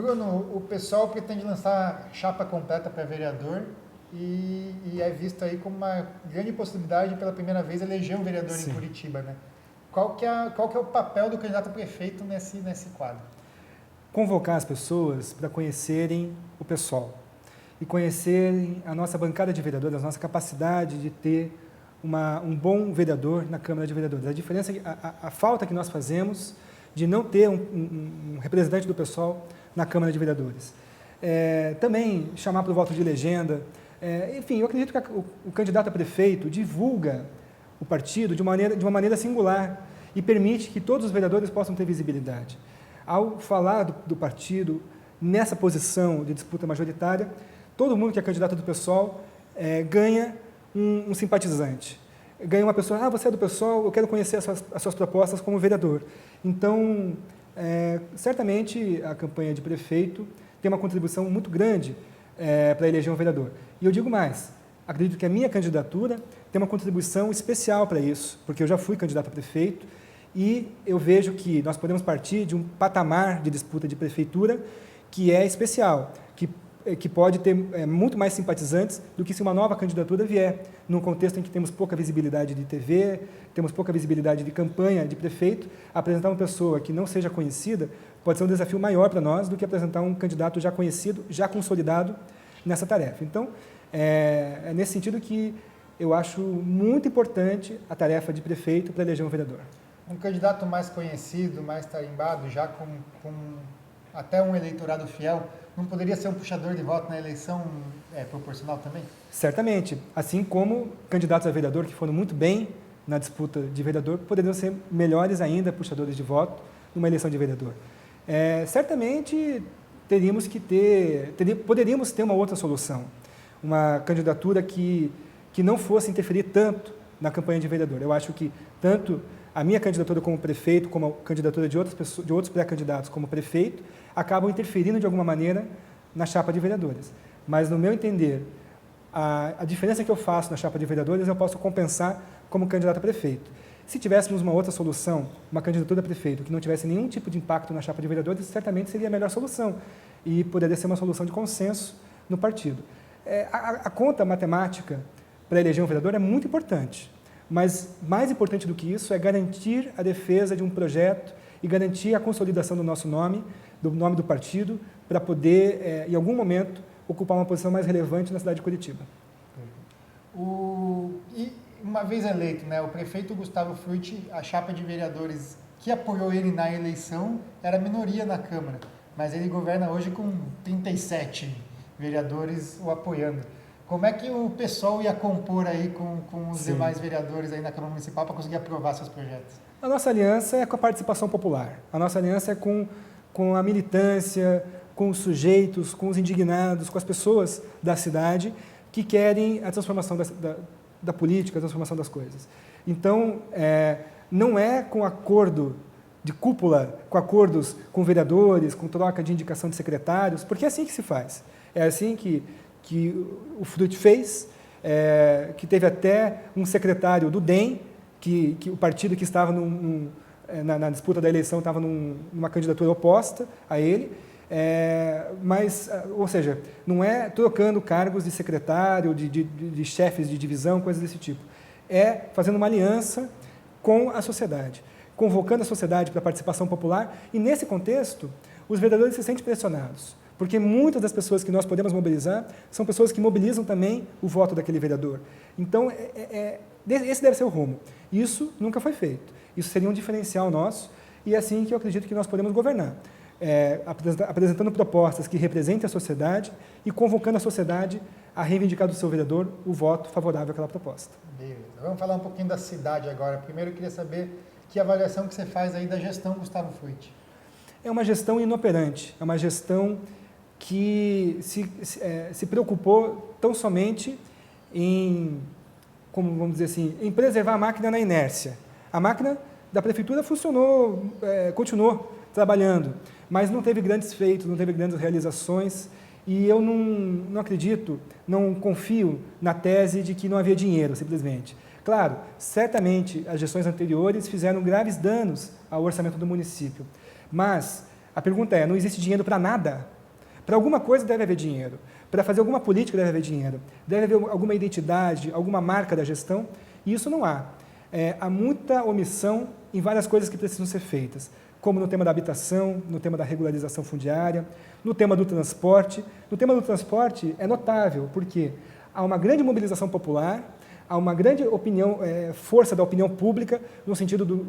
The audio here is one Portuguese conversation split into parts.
Bruno, o pessoal pretende lançar chapa completa para vereador e é visto aí como uma grande possibilidade, pela primeira vez, eleger um vereador Sim. em Curitiba, né? Qual que é o papel do candidato a prefeito nesse quadro? Convocar as pessoas para conhecerem o pessoal e conhecerem a nossa bancada de vereadores, a nossa capacidade de ter um bom vereador na Câmara de Vereadores. A diferença, a falta que nós fazemos de não ter um representante do pessoal na Câmara de Vereadores. Também chamar para o voto de legenda. Enfim, eu acredito que o candidato a prefeito divulga o partido de uma maneira singular e permite que todos os vereadores possam ter visibilidade. Ao falar do partido nessa posição de disputa majoritária, todo mundo que é candidato do PSOL ganha um simpatizante. Ganha uma pessoa, você é do PSOL, eu quero conhecer as suas propostas como vereador. Então, certamente a campanha de prefeito tem uma contribuição muito grande para eleger um vereador. E eu digo mais, acredito que a minha candidatura tem uma contribuição especial para isso, porque eu já fui candidato a prefeito e eu vejo que nós podemos partir de um patamar de disputa de prefeitura que é especial, que pode ter muito mais simpatizantes do que se uma nova candidatura vier, num contexto em que temos pouca visibilidade de TV, temos pouca visibilidade de campanha de prefeito. Apresentar uma pessoa que não seja conhecida pode ser um desafio maior para nós do que apresentar um candidato já conhecido, já consolidado nessa tarefa. Então, é nesse sentido que eu acho muito importante a tarefa de prefeito para eleger um vereador. Um candidato mais conhecido, mais tarimbado, já com até um eleitorado fiel, não poderia ser um puxador de voto na eleição proporcional também? Certamente, assim como candidatos a vereador que foram muito bem na disputa de vereador, poderiam ser melhores ainda puxadores de voto numa eleição de vereador. Certamente poderíamos ter uma outra solução, uma candidatura que não fosse interferir tanto na campanha de vereador. Eu acho que tanto a minha candidatura como prefeito, como a candidatura de outros pré-candidatos como prefeito, acabam interferindo de alguma maneira na chapa de vereadores. Mas, no meu entender, a diferença que eu faço na chapa de vereadores eu posso compensar como candidato a prefeito. Se tivéssemos uma outra solução, uma candidatura a prefeito que não tivesse nenhum tipo de impacto na chapa de vereadores, certamente seria a melhor solução e poderia ser uma solução de consenso no partido. A conta matemática para eleger um vereador é muito importante, mas mais importante do que isso é garantir a defesa de um projeto e garantir a consolidação do nosso nome, do nome do partido, para poder, em algum momento, ocupar uma posição mais relevante na cidade de Curitiba. E uma vez eleito, o prefeito Gustavo Frutti, a chapa de vereadores que apoiou ele na eleição era minoria na Câmara, mas ele governa hoje com 37 vereadores o apoiando. Como é que o pessoal ia compor aí com os demais vereadores aí na Câmara Municipal para conseguir aprovar seus projetos? A nossa aliança é com a participação popular. A nossa aliança é com a militância, com os sujeitos, com os indignados, com as pessoas da cidade que querem a transformação da política, a transformação das coisas. Então, não é com acordo de cúpula, com acordos com vereadores, com troca de indicação de secretários, porque é assim que se faz. É assim que o Frutti fez, que teve até um secretário do DEM, que o partido que estava na disputa da eleição estava numa candidatura oposta a ele, ou seja, não é trocando cargos de secretário, de chefes de divisão, coisas desse tipo. É fazendo uma aliança com a sociedade, convocando a sociedade para a participação popular, e nesse contexto, os vereadores se sentem pressionados, porque muitas das pessoas que nós podemos mobilizar são pessoas que mobilizam também o voto daquele vereador. Então, esse deve ser o rumo. Isso nunca foi feito. Isso seria um diferencial nosso, e é assim que eu acredito que nós podemos governar. Apresentando propostas que representem a sociedade e convocando a sociedade a reivindicar do seu vereador o voto favorável àquela proposta. Beleza. Vamos falar um pouquinho da cidade agora. Primeiro eu queria saber que avaliação que você faz aí da gestão Gustavo Frutti. É uma gestão inoperante, é uma gestão que se preocupou tão somente em, como vamos dizer assim, em preservar a máquina na inércia. A máquina da prefeitura funcionou, continuou trabalhando, mas não teve grandes feitos, não teve grandes realizações, e eu não acredito, não confio na tese de que não havia dinheiro, simplesmente. Claro, certamente as gestões anteriores fizeram graves danos ao orçamento do município, mas A pergunta é, não existe dinheiro para nada? Para alguma coisa deve haver dinheiro. Para fazer alguma política deve haver dinheiro. Deve haver alguma identidade, alguma marca da gestão, e isso não há. Há muita omissão em várias coisas que precisam ser feitas, como no tema da habitação, no tema da regularização fundiária, no tema do transporte. No tema do transporte é notável, porque há uma grande mobilização popular, há uma grande força da opinião pública, no sentido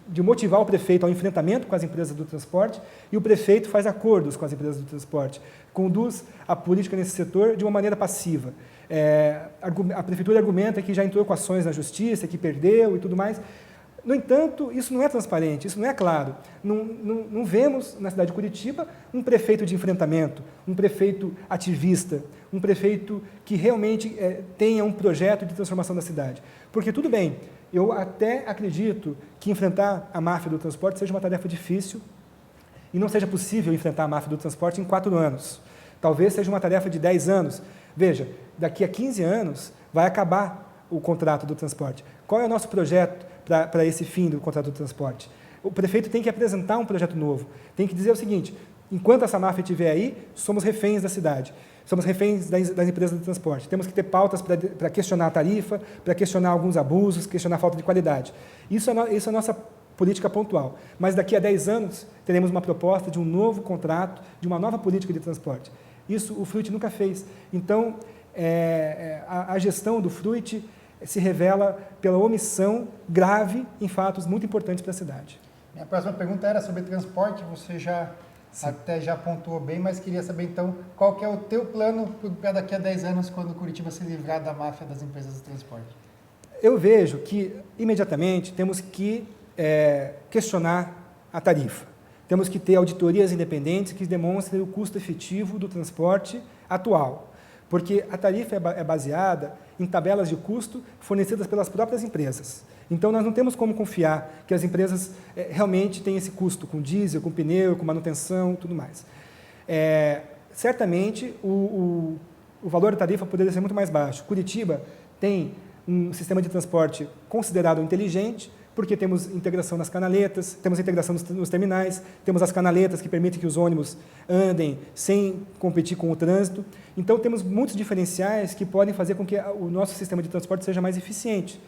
de motivar o prefeito ao enfrentamento com as empresas do transporte, e o prefeito faz acordos com as empresas do transporte, conduz a política nesse setor de uma maneira passiva. A prefeitura argumenta que já entrou com ações na justiça, que perdeu e tudo mais. No entanto, isso não é transparente, isso não é claro. Não vemos na cidade de Curitiba um prefeito de enfrentamento, um prefeito ativista, um prefeito que realmente tenha um projeto de transformação da cidade. Porque, tudo bem, eu até acredito que enfrentar a máfia do transporte seja uma tarefa difícil e não seja possível enfrentar a máfia do transporte em 4 anos. Talvez seja uma tarefa de 10 anos. Veja, daqui a 15 anos vai acabar o contrato do transporte. Qual é o nosso projeto para esse fim do contrato do transporte? O prefeito tem que apresentar um projeto novo, tem que dizer o seguinte: enquanto essa máfia estiver aí, somos reféns da cidade, somos reféns das empresas de transporte, temos que ter pautas para questionar a tarifa, para questionar alguns abusos, questionar a falta de qualidade. Isso é a nossa política pontual, mas daqui a 10 anos teremos uma proposta de um novo contrato, de uma nova política de transporte. Isso o Fruit nunca fez. Então, a gestão do Fruit se revela pela omissão grave em fatos muito importantes para a cidade. Minha próxima pergunta era sobre transporte, você até já pontuou bem, mas queria saber então qual que é o teu plano para daqui a 10 anos, quando Curitiba se livrar da máfia das empresas de transporte? Eu vejo que, imediatamente, temos que questionar a tarifa. Temos que ter auditorias independentes que demonstrem o custo efetivo do transporte atual, porque a tarifa é baseada em tabelas de custo fornecidas pelas próprias empresas. Então, nós não temos como confiar que as empresas realmente têm esse custo com diesel, com pneu, com manutenção, tudo mais. Certamente, o valor da tarifa poderia ser muito mais baixo. Curitiba tem um sistema de transporte considerado inteligente, porque temos integração nas canaletas, temos integração nos terminais, temos as canaletas que permitem que os ônibus andem sem competir com o trânsito. Então, temos muitos diferenciais que podem fazer com que o nosso sistema de transporte seja mais eficiente.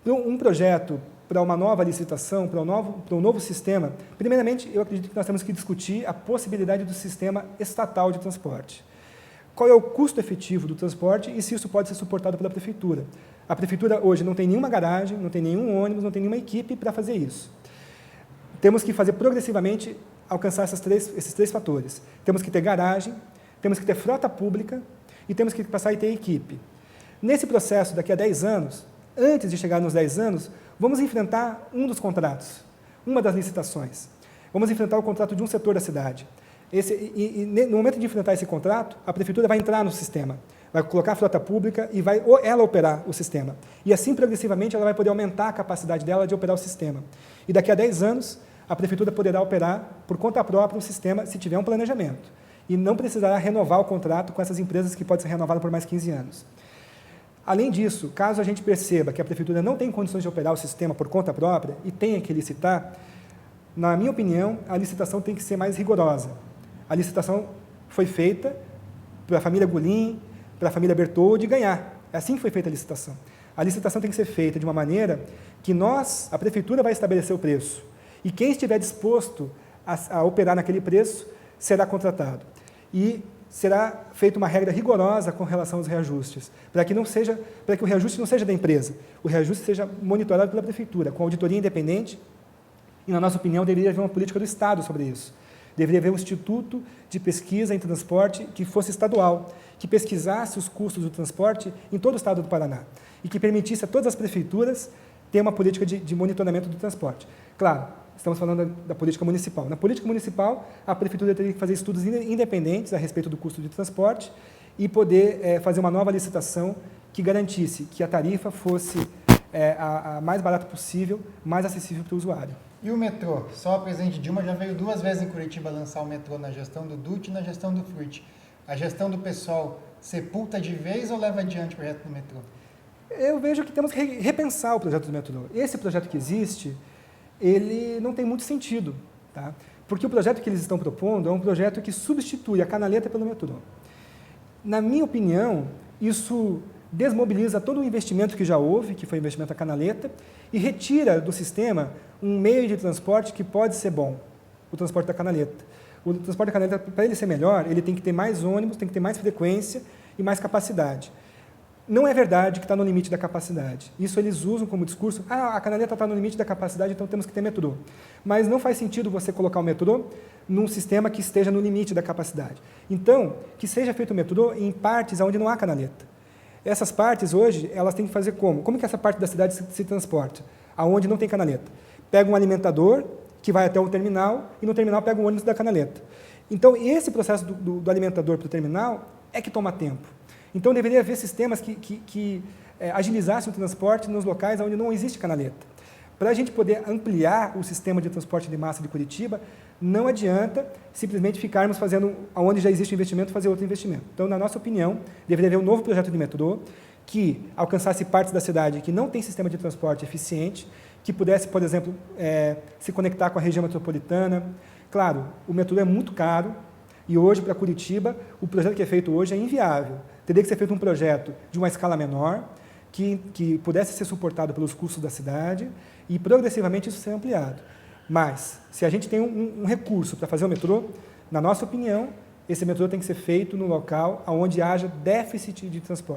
Um projeto para uma nova licitação, para um novo sistema, primeiramente, eu acredito que nós temos que discutir a possibilidade do sistema estatal de transporte. Qual é o custo efetivo do transporte e se isso pode ser suportado pela prefeitura. A prefeitura hoje não tem nenhuma garagem, não tem nenhum ônibus, não tem nenhuma equipe para fazer isso. Temos que fazer progressivamente alcançar esses três fatores. Temos que ter garagem, temos que ter frota pública e temos que passar a ter equipe. Nesse processo, daqui a 10 anos, antes de chegar nos 10 anos, vamos enfrentar um dos contratos, uma das licitações. Vamos enfrentar o contrato de um setor da cidade. No momento de enfrentar esse contrato, a prefeitura vai entrar no sistema, vai colocar a frota pública e vai ela operar o sistema. E assim, progressivamente, ela vai poder aumentar a capacidade dela de operar o sistema. E daqui a 10 anos, a prefeitura poderá operar por conta própria o sistema se tiver um planejamento. E não precisará renovar o contrato com essas empresas que pode ser renovado por mais 15 anos. Além disso, caso a gente perceba que a prefeitura não tem condições de operar o sistema por conta própria e tenha que licitar, na minha opinião, a licitação tem que ser mais rigorosa. A licitação foi feita para a família Gulim, para a família Bertoldi ganhar. Assim que foi feita a licitação. A licitação tem que ser feita de uma maneira que a prefeitura vai estabelecer o preço. E quem estiver disposto a operar naquele preço será contratado. E será feita uma regra rigorosa com relação aos reajustes, para que o reajuste não seja da empresa, o reajuste seja monitorado pela prefeitura, com auditoria independente, e, na nossa opinião, deveria haver uma política do Estado sobre isso. Deveria haver um instituto de pesquisa em transporte que fosse estadual, que pesquisasse os custos do transporte em todo o estado do Paraná, e que permitisse a todas as prefeituras ter uma política de monitoramento do transporte. Claro, estamos falando da política municipal. Na política municipal, a prefeitura teria que fazer estudos independentes a respeito do custo de transporte e poder fazer uma nova licitação que garantisse que a tarifa fosse a mais barata possível, mais acessível para o usuário. E o metrô? Só a presidente Dilma já veio 2 vezes em Curitiba lançar o metrô na gestão do Dutti e na gestão do Fruit. A gestão do PSOL sepulta de vez ou leva adiante o projeto do metrô? Eu vejo que temos que repensar o projeto do metrô. Esse projeto que existe, ele não tem muito sentido, tá? Porque o projeto que eles estão propondo é um projeto que substitui a canaleta pelo metrô. Na minha opinião, isso desmobiliza todo o investimento que já houve, que foi o investimento da canaleta, e retira do sistema um meio de transporte que pode ser bom, o transporte da canaleta. O transporte da canaleta, para ele ser melhor, ele tem que ter mais ônibus, tem que ter mais frequência e mais capacidade. Não é verdade que está no limite da capacidade. Isso eles usam como discurso, a canaleta está no limite da capacidade, então temos que ter metrô. Mas não faz sentido você colocar o metrô num sistema que esteja no limite da capacidade. Então, que seja feito o metrô em partes onde não há canaleta. Essas partes, hoje, elas têm que fazer como? Como que essa parte da cidade se transporta? Aonde não tem canaleta. Pega um alimentador, que vai até o terminal, e no terminal pega o ônibus da canaleta. Então, esse processo do alimentador para o terminal é que toma tempo. Então, deveria haver sistemas que agilizassem o transporte nos locais onde não existe canaleta. Para a gente poder ampliar o sistema de transporte de massa de Curitiba, não adianta simplesmente ficarmos fazendo, onde já existe investimento, fazer outro investimento. Então, na nossa opinião, deveria haver um novo projeto de metrô que alcançasse partes da cidade que não tem sistema de transporte eficiente, que pudesse, por exemplo, se conectar com a região metropolitana. Claro, o metrô é muito caro e hoje, para Curitiba, o projeto que é feito hoje é inviável. Teria que ser feito um projeto de uma escala menor, que pudesse ser suportado pelos custos da cidade e, progressivamente, isso ser ampliado. Mas, se a gente tem um recurso para fazer o metrô, na nossa opinião, esse metrô tem que ser feito no local onde haja déficit de transporte.